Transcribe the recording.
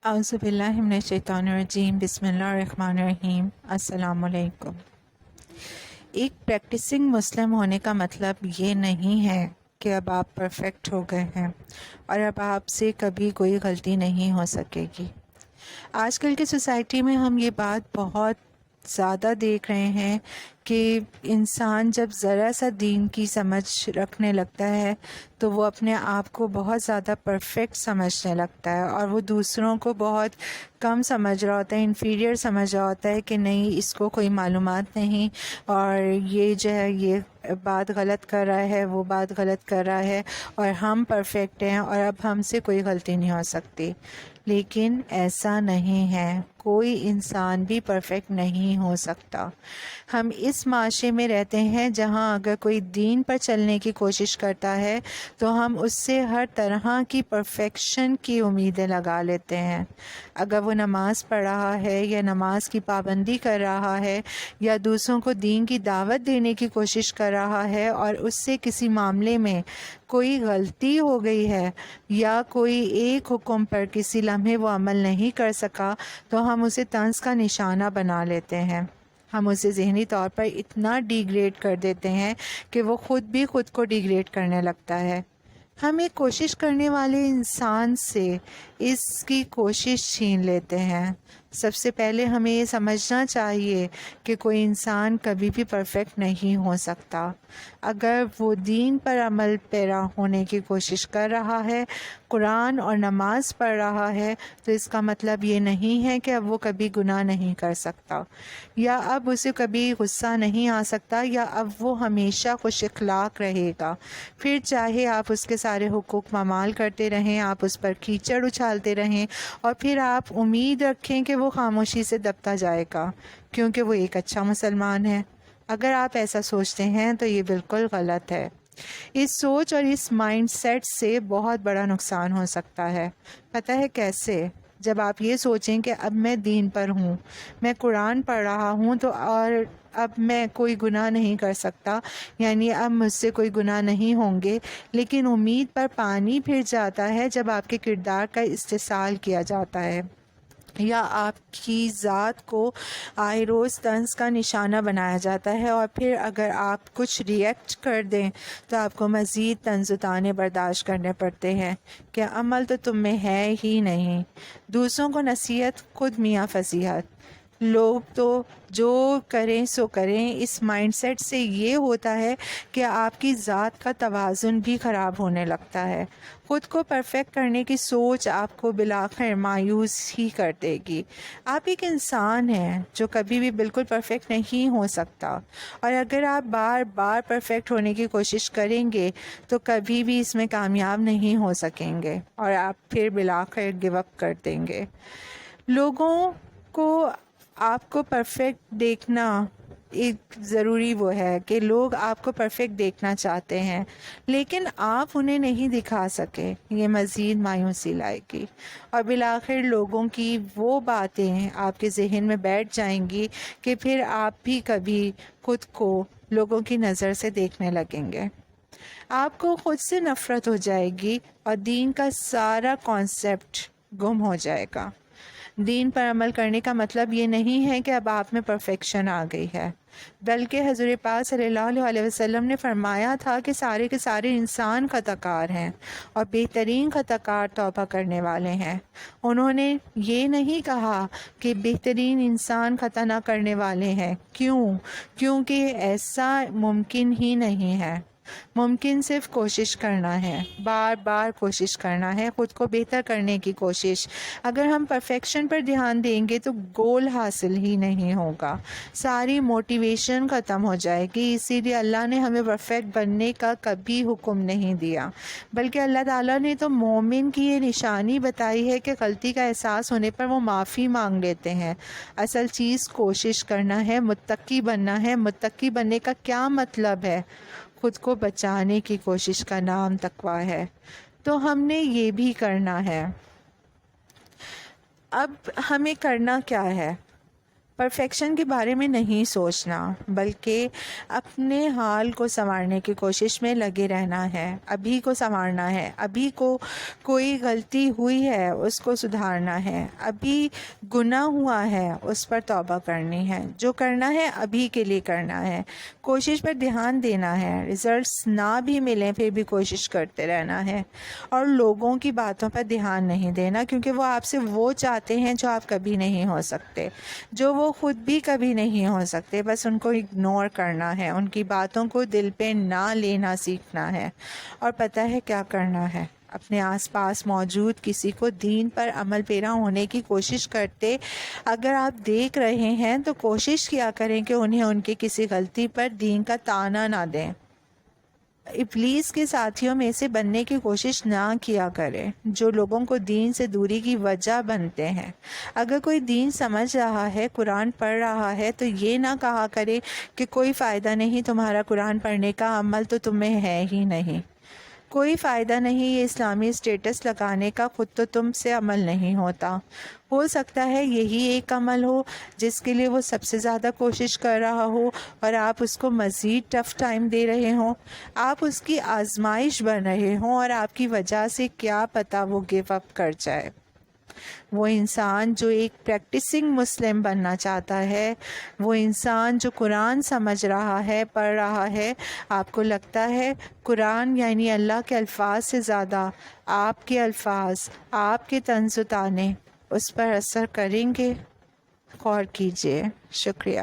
اعوذ باللہ من الشیطان الرجیم، بسم اللہ الرحمن الرحیم۔ السلام علیکم۔ ایک پریکٹسنگ مسلم ہونے کا مطلب یہ نہیں ہے کہ اب آپ پرفیکٹ ہو گئے ہیں اور اب آپ سے کبھی کوئی غلطی نہیں ہو سکے گی۔ آج کل کی سوسائٹی میں ہم یہ بات بہت زیادہ دیکھ رہے ہیں کہ انسان جب ذرا سا دین کی سمجھ رکھنے لگتا ہے تو وہ اپنے آپ کو بہت زیادہ پرفیکٹ سمجھنے لگتا ہے، اور وہ دوسروں کو بہت کم سمجھ رہا ہوتا ہے، انفیریئر سمجھ رہا ہوتا ہے کہ نہیں، اس کو کوئی معلومات نہیں، اور یہ جو ہے یہ بات غلط کر رہا ہے، وہ بات غلط کر رہا ہے، اور ہم پرفیکٹ ہیں اور اب ہم سے کوئی غلطی نہیں ہو سکتی۔ لیکن ایسا نہیں ہے، کوئی انسان بھی پرفیکٹ نہیں ہو سکتا۔ ہم اس معاشرے میں رہتے ہیں جہاں اگر کوئی دین پر چلنے کی کوشش کرتا ہے تو ہم اس سے ہر طرح کی پرفیکشن کی امیدیں لگا لیتے ہیں۔ اگر وہ نماز پڑھ رہا ہے یا نماز کی پابندی کر رہا ہے یا دوسروں کو دین کی دعوت دینے کی کوشش کر رہا ہے اور اس سے کسی معاملے میں کوئی غلطی ہو گئی ہے یا کوئی ایک حکم پر کسی لمحے وہ عمل نہیں کر سکا تو ہم اسے طنز کا نشانہ بنا لیتے ہیں۔ ہم اسے ذہنی طور پر اتنا ڈیگریڈ کر دیتے ہیں کہ وہ خود بھی خود کو ڈیگریڈ کرنے لگتا ہے۔ ہم ایک کوشش کرنے والے انسان سے اس کی کوشش چھین لیتے ہیں۔ سب سے پہلے ہمیں یہ سمجھنا چاہیے کہ کوئی انسان کبھی بھی پرفیکٹ نہیں ہو سکتا۔ اگر وہ دین پر عمل پیرا ہونے کی کوشش کر رہا ہے، قرآن اور نماز پڑھ رہا ہے، تو اس کا مطلب یہ نہیں ہے کہ اب وہ کبھی گناہ نہیں کر سکتا، یا اب اسے کبھی غصہ نہیں آ سکتا، یا اب وہ ہمیشہ خوش اخلاق رہے گا۔ پھر چاہے آپ اس کے سارے حقوق پامال کرتے رہیں، آپ اس پر کیچڑ اچھالتے رہیں، اور پھر آپ امید رکھیں کہ وہ خاموشی سے دبتا جائے گا کیونکہ وہ ایک اچھا مسلمان ہے۔ اگر آپ ایسا سوچتے ہیں تو یہ بالکل غلط ہے۔ اس سوچ اور اس مائنڈ سیٹ سے بہت بڑا نقصان ہو سکتا ہے۔ پتہ ہے کیسے؟ جب آپ یہ سوچیں کہ اب میں دین پر ہوں، میں قرآن پڑھ رہا ہوں، تو اور اب میں کوئی گناہ نہیں کر سکتا، یعنی اب مجھ سے کوئی گناہ نہیں ہوں گے، لیکن امید پر پانی پھر جاتا ہے جب آپ کے کردار کا استحصال کیا جاتا ہے یا آپ کی ذات کو آئے روز طنز کا نشانہ بنایا جاتا ہے، اور پھر اگر آپ کچھ ریئیکٹ کر دیں تو آپ کو مزید طنز و طعنے برداشت کرنے پڑتے ہیں کہ عمل تو تم میں ہے ہی نہیں۔ دوسروں کو نصیحت، خود میاں فضیحت۔ لوگ تو جو کریں سو کریں، اس مائنڈ سیٹ سے یہ ہوتا ہے کہ آپ کی ذات کا توازن بھی خراب ہونے لگتا ہے۔ خود کو پرفیکٹ کرنے کی سوچ آپ کو بالآخر مایوس ہی کر دے گی۔ آپ ایک انسان ہیں جو کبھی بھی بالکل پرفیکٹ نہیں ہو سکتا، اور اگر آپ بار بار پرفیکٹ ہونے کی کوشش کریں گے تو کبھی بھی اس میں کامیاب نہیں ہو سکیں گے، اور آپ پھر بالآخر گیو اپ کر دیں گے۔ لوگوں کو آپ کو پرفیکٹ دیکھنا ایک ضروری وہ ہے کہ لوگ آپ کو پرفیکٹ دیکھنا چاہتے ہیں، لیکن آپ انہیں نہیں دکھا سکے، یہ مزید مایوسی لائے گی، اور بالآخر لوگوں کی وہ باتیں آپ کے ذہن میں بیٹھ جائیں گی کہ پھر آپ بھی کبھی خود کو لوگوں کی نظر سے دیکھنے لگیں گے۔ آپ کو خود سے نفرت ہو جائے گی اور دین کا سارا کانسیپٹ گم ہو جائے گا۔ دین پر عمل کرنے کا مطلب یہ نہیں ہے کہ اب آپ میں پرفیکشن آ گئی ہے، بلکہ حضور پاک صلی اللہ علیہ وسلم نے فرمایا تھا کہ سارے کے سارے انسان خطا کار ہیں اور بہترین خطا کار توبہ کرنے والے ہیں۔ انہوں نے یہ نہیں کہا کہ بہترین انسان خطا نہ کرنے والے ہیں۔ کیونکہ ایسا ممکن ہی نہیں ہے۔ ممکن صرف کوشش کرنا ہے، بار بار کوشش کرنا ہے، خود کو بہتر کرنے کی کوشش۔ اگر ہم پرفیکشن پر دھیان دیں گے تو گول حاصل ہی نہیں ہوگا، ساری موٹیویشن ختم ہو جائے گی۔ اسی لیے اللہ نے ہمیں پرفیکٹ بننے کا کبھی حکم نہیں دیا، بلکہ اللہ تعالیٰ نے تو مومن کی یہ نشانی بتائی ہے کہ غلطی کا احساس ہونے پر وہ معافی مانگ لیتے ہیں۔ اصل چیز کوشش کرنا ہے، متقی بننا ہے۔ متقی بننے کا کیا مطلب ہے؟ خود کو بچانے کی کوشش کا نام تقویٰ ہے۔ تو ہم نے یہ بھی کرنا ہے۔ اب ہمیں کرنا کیا ہے؟ پرفیکشن کے بارے میں نہیں سوچنا، بلکہ اپنے حال کو سنوارنے کی کوشش میں لگے رہنا ہے۔ ابھی کو سنوارنا ہے، ابھی کو کوئی غلطی ہوئی ہے اس کو سدھارنا ہے، ابھی گناہ ہوا ہے اس پر توبہ کرنی ہے۔ جو کرنا ہے ابھی کے لیے کرنا ہے، کوشش پر دھیان دینا ہے، رزلٹس نہ بھی ملیں پھر بھی کوشش کرتے رہنا ہے، اور لوگوں کی باتوں پر دھیان نہیں دینا، کیونکہ وہ آپ سے وہ چاہتے ہیں جو آپ کبھی نہیں ہو سکتے، جو وہ خود بھی کبھی نہیں ہو سکتے۔ بس ان کو اگنور کرنا ہے، ان کی باتوں کو دل پہ نہ لینا سیکھنا ہے، اور پتہ ہے کیا کرنا ہے، اپنے آس پاس موجود کسی کو دین پر عمل پیرا ہونے کی کوشش کرتے اگر آپ دیکھ رہے ہیں تو کوشش کیا کریں کہ انہیں ان کی کسی غلطی پر دین کا طعنہ نہ دیں۔ ابلیس کے ساتھیوں میں سے بننے کی کوشش نہ کیا کرے جو لوگوں کو دین سے دوری کی وجہ بنتے ہیں۔ اگر کوئی دین سمجھ رہا ہے، قرآن پڑھ رہا ہے، تو یہ نہ کہا کرے کہ کوئی فائدہ نہیں، تمہارا قرآن پڑھنے کا عمل تو تمہیں ہے ہی نہیں، کوئی فائدہ نہیں یہ اسلامی اسٹیٹس لگانے کا، خود تو تم سے عمل نہیں ہوتا۔ ہو سکتا ہے یہی ایک عمل ہو جس کے لیے وہ سب سے زیادہ کوشش کر رہا ہو، اور آپ اس کو مزید ٹف ٹائم دے رہے ہوں، آپ اس کی آزمائش بن رہے ہوں، اور آپ کی وجہ سے کیا پتہ وہ گیو اپ کر جائے۔ وہ انسان جو ایک پریکٹسنگ مسلم بننا چاہتا ہے، وہ انسان جو قرآن سمجھ رہا ہے، پڑھ رہا ہے، آپ کو لگتا ہے قرآن یعنی اللہ کے الفاظ سے زیادہ آپ کے الفاظ، آپ کے طنز و طعنے اس پر اثر کریں گے؟ غور کیجیے۔ شکریہ۔